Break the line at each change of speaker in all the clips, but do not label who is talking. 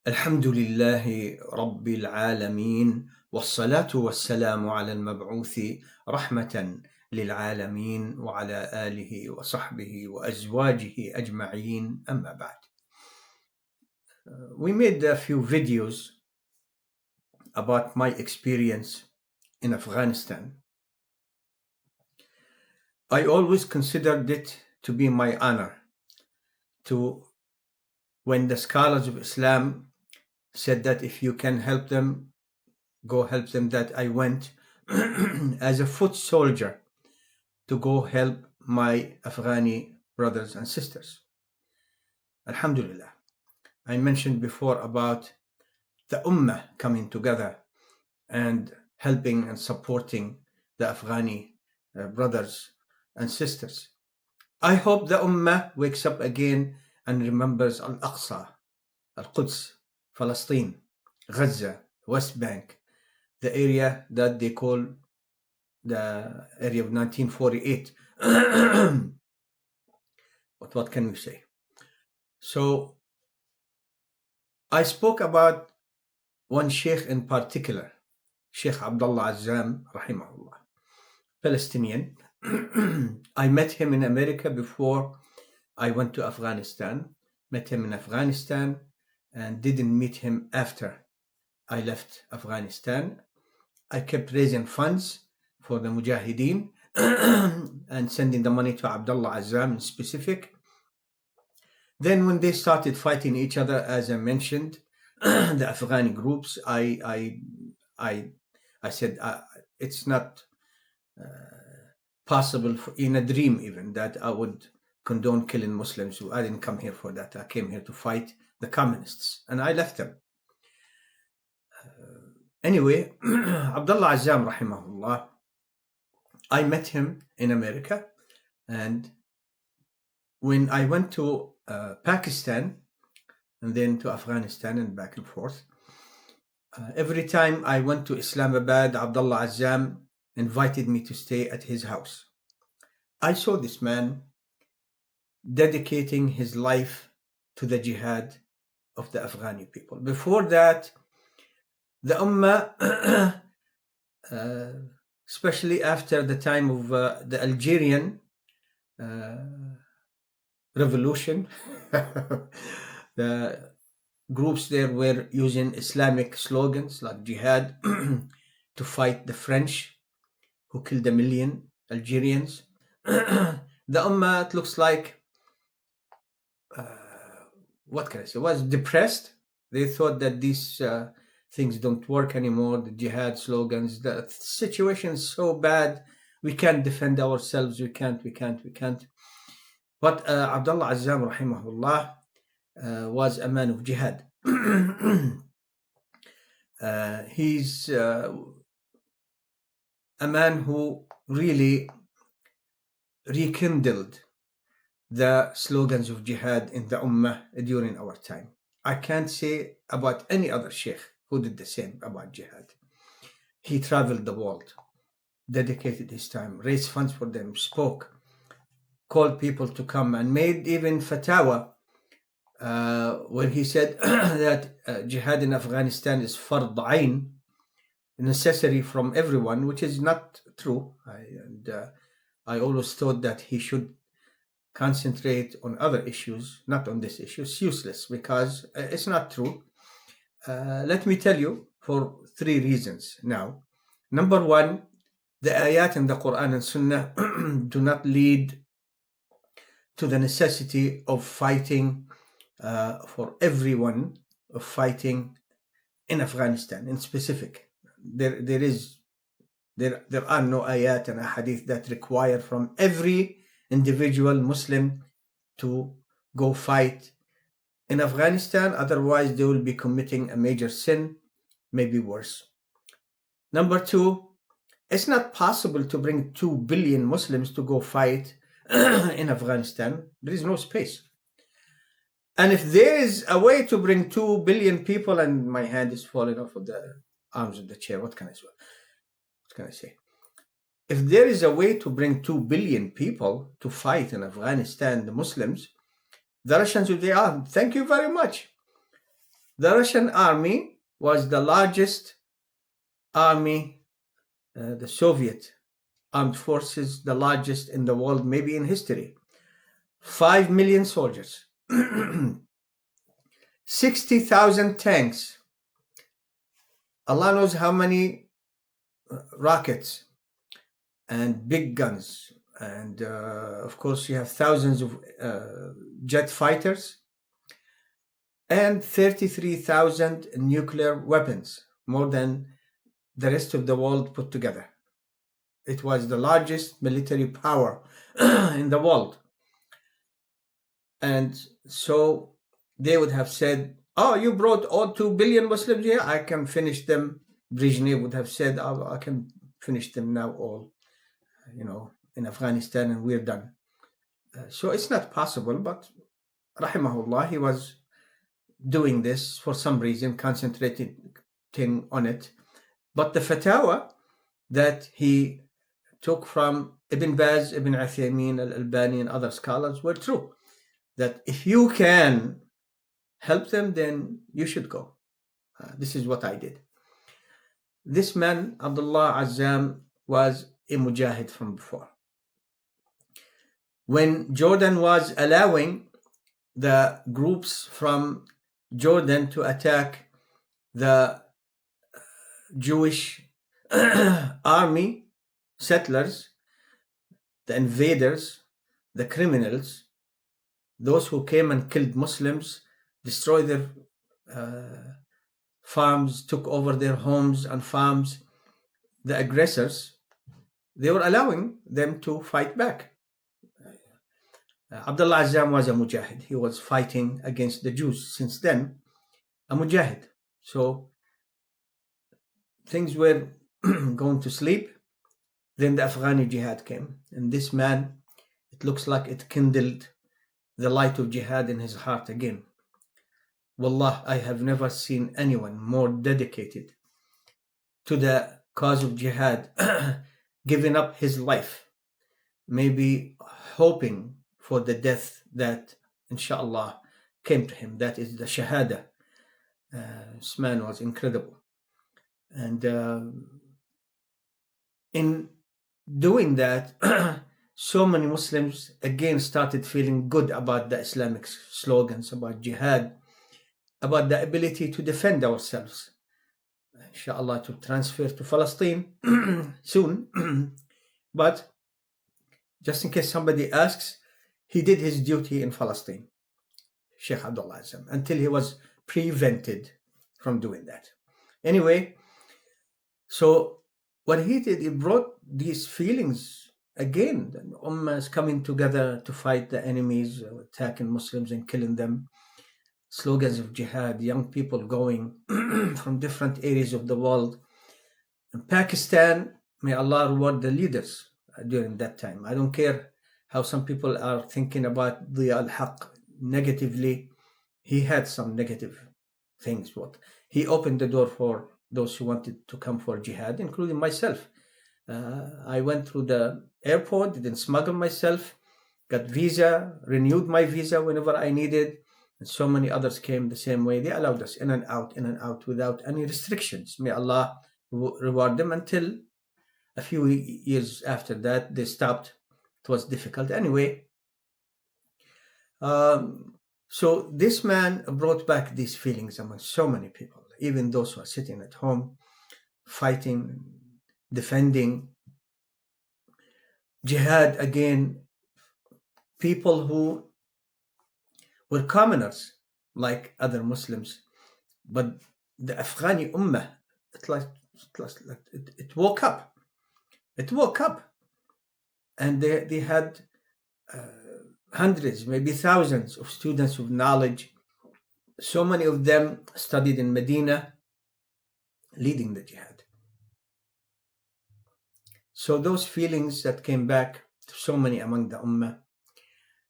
الحمد لله رب العالمين والصلاة والسلام على المبعوث رحمة للعالمين وعلى آله وصحبه وأزواجه أجمعين أما بعد. We made a few videos about my experience in Afghanistan. I always considered it to be my honor to, when the scholars of Islam said that if you can help them, go help them, that I went as a foot soldier to go help my Afghani brothers and sisters. Alhamdulillah. I mentioned before about the Ummah coming together and helping and supporting the Afghani brothers and sisters. I hope the Ummah wakes up again and remembers Al-Aqsa, Al-Quds, Palestine, Gaza, West Bank, the area that they call the area of 1948. But what can we say? So I spoke about one sheikh in particular, Sheikh Abdullah Azzam, rahimahullah, Palestinian. I met him in America before I went to Afghanistan, met him in Afghanistan, and didn't meet him after I left Afghanistan. I kept raising funds for the Mujahideen and sending the money to Abdullah Azzam in specific. Then when they started fighting each other, as I mentioned, the Afghani groups, I said it's not possible in a dream even that I would condone killing Muslims. I didn't come here for that. I came here to fight the communists, and I left them. Anyway, Abdullah Azzam, rahimahullah, I met him in America, and when I went to Pakistan and then to Afghanistan and back and forth, every time I went to Islamabad, Abdullah Azzam invited me to stay at his house. I saw this man dedicating his life to the jihad of the Afghani people. Before that, the Ummah, especially after the time of the Algerian revolution, the groups there were using Islamic slogans like jihad to fight the French who killed 1 million Algerians. The Ummah, it looks like, what can I say, was depressed. They thought that these things don't work anymore, the jihad slogans, the situation is so bad, we can't defend ourselves, we can't. But Abdullah Azzam, rahimahullah, was a man of jihad. He's a man who really rekindled the slogans of jihad in the Ummah during our time. I can't say about any other sheikh who did the same about jihad. He traveled the world, dedicated his time, raised funds for them, spoke, called people to come, and made even fatwa when he said that jihad in Afghanistan is fard ayn, necessary from everyone, which is not true. I always thought that he should concentrate on other issues, not on this issue. It's useless because it's not true. Let me tell you for 3 reasons now. Number 1, the ayat in the Quran and Sunnah do not lead to the necessity of fighting for everyone, of fighting in Afghanistan in specific. There are no ayat and ahadith that require from every individual Muslim to go fight in Afghanistan, otherwise they will be committing a major sin, maybe worse. Number 2, it's not possible to bring 2 billion Muslims to go fight in Afghanistan. There is no space. And if there is a way to bring 2 billion people, and my hand is falling off of the arms of the chair, what can I say? If there is a way to bring 2 billion people to fight in Afghanistan, the Muslims, the Russians would say, thank you very much. The Russian army was the largest army, the Soviet armed forces, the largest in the world, maybe in history. 5 million soldiers, 60,000 tanks. Allah knows how many rockets and big guns. And of course, you have thousands of jet fighters and 33,000 nuclear weapons, more than the rest of the world put together. It was the largest military power in the world. And so they would have said, oh, you brought all 2 billion Muslims here, I can finish them. Brezhnev would have said, oh, I can finish them now all, in Afghanistan, and we're done. So it's not possible, but rahimahullah, he was doing this for some reason, concentrating on it. But the fatwa that he took from Ibn Baz, Ibn Uthaymeen, Al-Albani, and other scholars were true. That if you can help them, then you should go. This is what I did. This man, Abdullah Azzam, was a mujahid from before. When Jordan was allowing the groups from Jordan to attack the Jewish army, settlers, the invaders, the criminals, those who came and killed Muslims, destroyed their farms, took over their homes and farms, the aggressors, they were allowing them to fight back. Abdullah Azzam was a mujahid. He was fighting against the Jews since then, a mujahid. So things were going to sleep. Then the Afghani Jihad came. And this man, it looks like it kindled the light of Jihad in his heart again. Wallah, I have never seen anyone more dedicated to the cause of Jihad, giving up his life, maybe hoping for the death that, inshallah, came to him. That is the Shahada. This man was incredible. And in doing that, so many Muslims again started feeling good about the Islamic slogans, about Jihad, about the ability to defend ourselves. Inshallah, to transfer to Palestine soon. But just in case somebody asks, he did his duty in Palestine, Sheikh Abdullah Azzam, until he was prevented from doing that. Anyway, so what he did, he brought these feelings again. The Ummah is coming together to fight the enemies, attacking Muslims and killing them. Slogans of Jihad, young people going from different areas of the world. In Pakistan, may Allah reward the leaders during that time. I don't care how some people are thinking about Diya al-Haq negatively. He had some negative things, but he opened the door for those who wanted to come for Jihad, including myself. I went through the airport, didn't smuggle myself, got visa, renewed my visa whenever I needed, and so many others came the same way. They allowed us in and out without any restrictions. May Allah reward them. Until a few years after that, they stopped. It was difficult. Anyway, so this man brought back these feelings among so many people, even those who are sitting at home, fighting, defending. Jihad again, people who were commoners like other Muslims, but the Afghani Ummah, it woke up. It woke up, and they had hundreds, maybe thousands of students of knowledge. So many of them studied in Medina, leading the Jihad. So those feelings that came back to so many among the Ummah,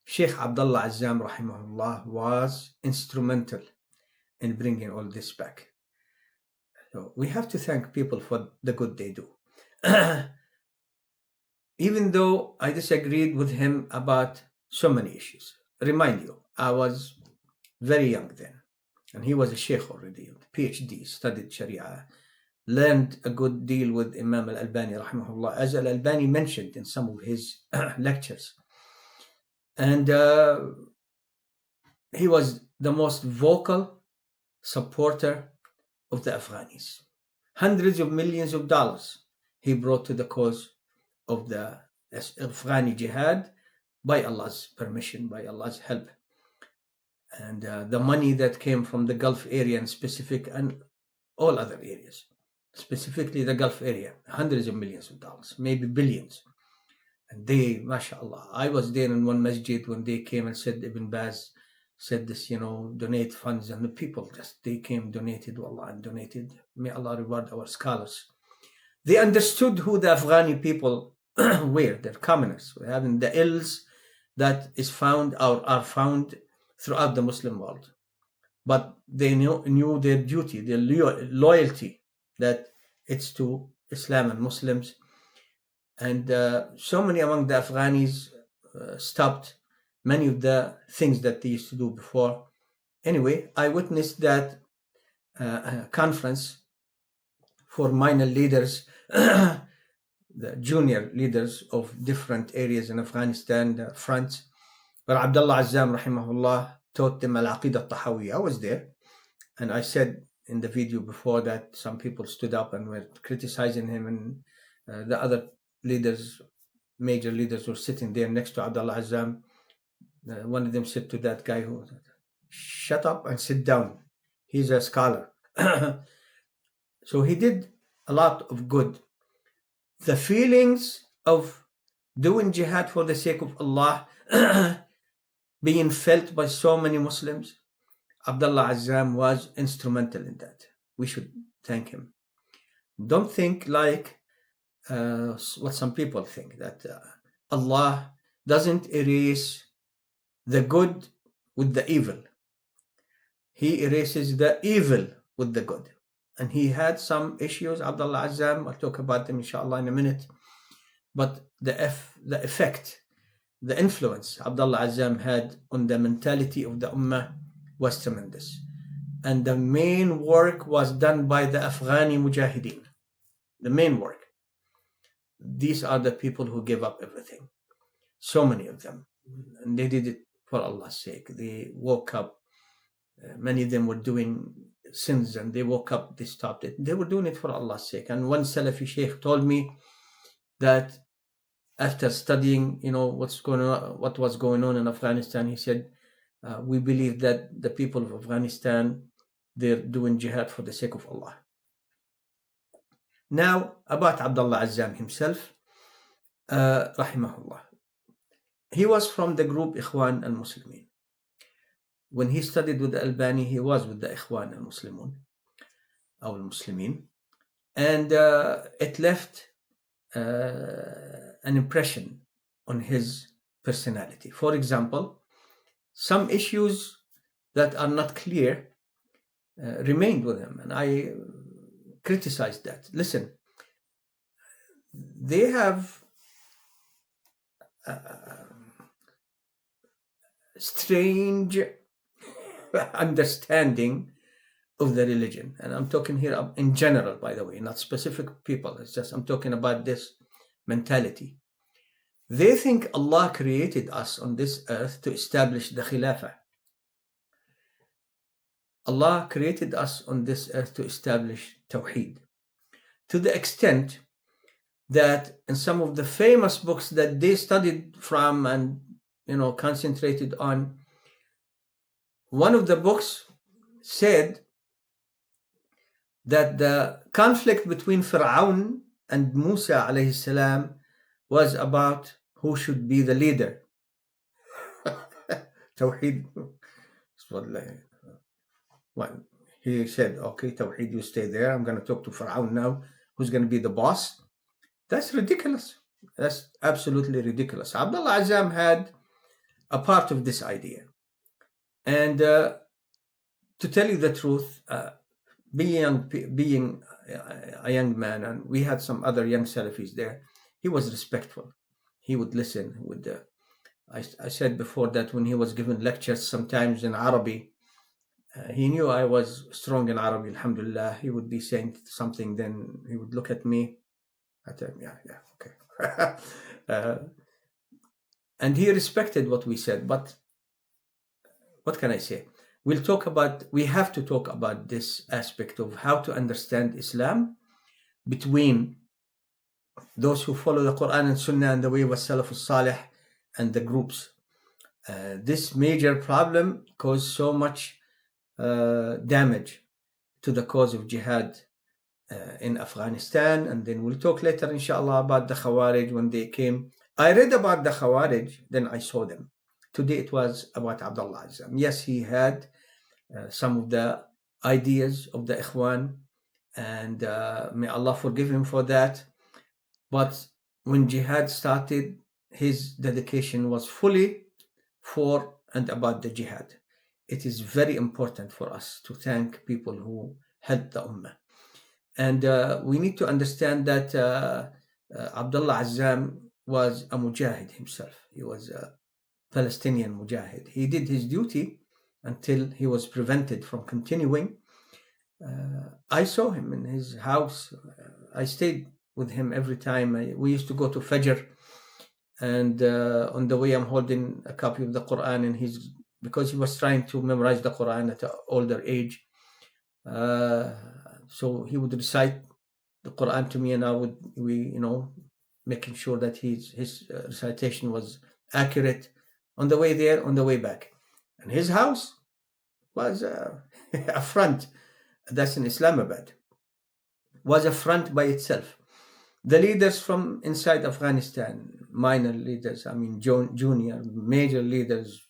Sheikh Abdullah Azzam rahimahullah was instrumental in bringing all this back. So we have to thank people for the good they do. Even though I disagreed with him about so many issues. Remind you, I was very young then. and he was a sheikh already, PhD, studied Sharia, learned a good deal with Imam al-Albani, rahimahullah, as al-Albani mentioned in some of his lectures. And he was the most vocal supporter of the Afghanis. Hundreds of millions of dollars he brought to the cause of the Afghani Jihad by Allah's permission, by Allah's help. And the money that came from the Gulf area in specific, and all other areas, specifically the Gulf area, hundreds of millions of dollars, maybe billions. And they, mashallah, I was there in one masjid when they came and said, Ibn Baz said this, donate funds, and the people they came, donated, wallah, and donated. May Allah reward our scholars. They understood who the Afghani people were. They're commoners. We're having the ills that is found or are found throughout the Muslim world. But they knew their duty, their loyalty, that it's to Islam and Muslims. And so many among the Afghanis stopped many of the things that they used to do before. Anyway, I witnessed that conference for minor leaders, the junior leaders of different areas in Afghanistan, the fronts, where Abdullah Azzam, rahimahullah, taught them al-Aqidah al-Tahawiyya. I was there, and I said in the video before that some people stood up and were criticizing him, and the other leaders, major leaders, were sitting there next to Abdullah Azzam. One of them said to that guy, shut up and sit down. He's a scholar. So he did a lot of good. The feelings of doing jihad for the sake of Allah being felt by so many Muslims, Abdullah Azzam was instrumental in that. We should thank him. Don't think like what some people think, that Allah doesn't erase the good with the evil. He erases the evil with the good. And he had some issues, Abdullah Azzam. I'll talk about them inshallah in a minute. But the effect, the influence Abdullah Azzam had on the mentality of the Ummah was tremendous. And the main work was done by the Afghani Mujahideen. The main work. These are the people who gave up everything. So many of them. And they did it for Allah's sake. They woke up. Many of them were doing sins, and they woke up, they stopped it. They were doing it for Allah's sake. And one Salafi Sheikh told me that after studying, what was going on in Afghanistan, he said, we believe that the people of Afghanistan, they're doing jihad for the sake of Allah. Now, about Abdullah Azzam himself, rahimahullah. He was from the group Ikhwan al-Muslimin. When he studied with the Albani, he was with the Ikhwan al-Muslimun, or al-Muslimin, and it left an impression on his personality. For example, some issues that are not clear remained with him, and I criticized that. Listen, they have strange understanding of the religion, and I'm talking here in general, by the way, not specific people. It's just I'm talking about this mentality. They think Allah created us on this earth to establish the Khilafah. Allah created us on this earth to establish Tawheed, to the extent that in some of the famous books that they studied from and concentrated on, one of the books said that the conflict between Fir'aun and Musa alayhi salam was about who should be the leader. Tawheed. Well, he said, okay, Tawheed, you stay there. I'm going to talk to Fir'aun now. Who's going to be the boss? That's ridiculous. That's absolutely ridiculous. Abdullah Azzam had a part of this idea. And to tell you the truth, being a young man, and we had some other young Salafis there, he was respectful. He would listen. I said before that when he was giving lectures sometimes in Arabic,
He knew I was strong in Arabic, alhamdulillah. He would be saying something, then he would look at me. I tell him, yeah, okay. And he respected what we said, but what can I say? We have to talk about this aspect of how to understand Islam between those who follow the Quran and Sunnah and the way of Salaf al-Salih and the groups. This major problem caused so much damage to the cause of jihad in Afghanistan, and then we'll talk later inshallah about the Khawarij when they came. I read about the Khawarij, then I saw them. Today it was about Abdullah Azzam. Yes, he had some of the ideas of the Ikhwan, and may Allah forgive him for that. But when jihad started, his dedication was fully for and about the jihad. It is very important for us to thank people who helped the ummah. And we need to understand that Abdullah Azzam was a mujahid himself. He was a Palestinian mujahid. He did his duty until he was prevented from continuing. I saw him in his house. I stayed with him every time. We used to go to Fajr, and on the way I'm holding a copy of the Quran, and because he was trying to memorize the Quran at an older age. So he would recite the Quran to me, and I would, making sure that his recitation was accurate on the way there, on the way back. And his house was a front. That's in Islamabad. Was a front by itself. The leaders from inside Afghanistan, minor leaders, junior, major leaders,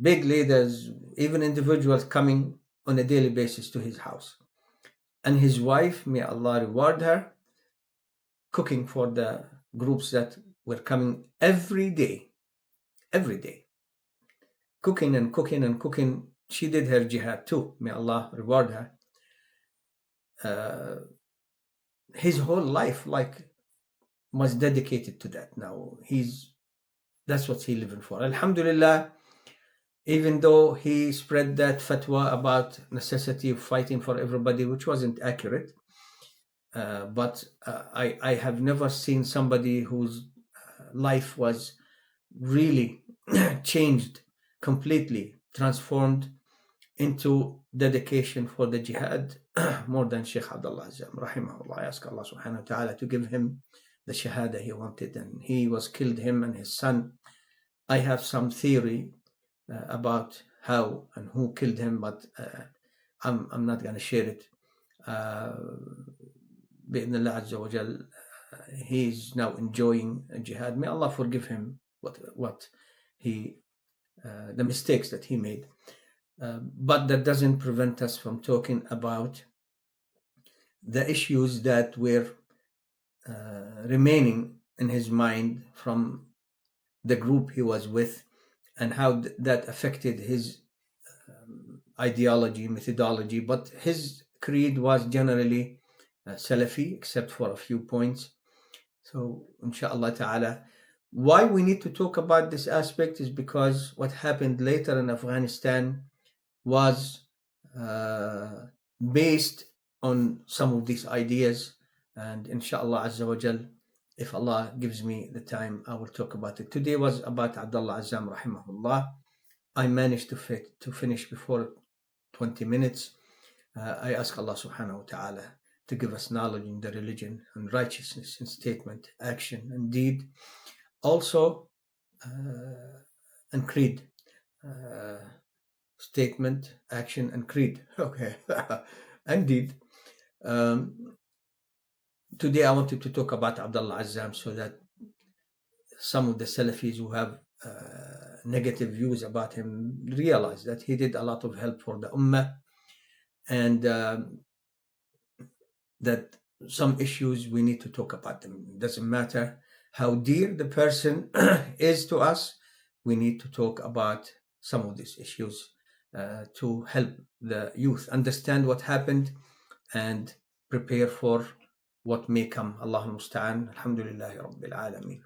big leaders, even individuals coming on a daily basis to his house. And his wife, may Allah reward her, cooking for the groups that were coming every day. Cooking and cooking and cooking. She did her jihad too. May Allah reward her. His whole life was dedicated to that. Now that's what he's living for. Alhamdulillah, even though he spread that fatwa about necessity of fighting for everybody, which wasn't accurate, but I have never seen somebody whose life was really changed, completely transformed into dedication for the jihad more than Sheikh Abdullah Azzam, rahimahullah. I ask Allah subhanahu wa ta'ala to give him the shahada he wanted, and he was killed, him and his son. I have some theory about how and who killed him, but I'm not going to share it. Bi'idhnillah Azza wa Jal, he's now enjoying jihad. May Allah forgive him what he the mistakes that he made. But that doesn't prevent us from talking about the issues that were remaining in his mind from the group he was with, and how that affected his ideology, methodology. But his creed was generally Salafi, except for a few points. So, inshallah ta'ala, why we need to talk about this aspect is because what happened later in Afghanistan was based on some of these ideas, and inshallah Azza wa Jal, if Allah gives me the time, I will talk about it. Today was about Abdullah Azzam rahimahullah. I managed to finish before 20 minutes. I ask Allah subhanahu wa ta'ala to give us knowledge in the religion and righteousness in statement, action, and deed. Also, and creed. Statement, action, and creed. Okay. And deed. Today I wanted to talk about Abdullah Azzam so that some of the Salafis who have negative views about him realize that he did a lot of help for the Ummah, and that some issues we need to talk about them. It doesn't matter how dear the person is to us, we need to talk about some of these issues to help the youth understand what happened and prepare for what may come. Allahumma musta'an. Alhamdulillahi Rabbil Alameen.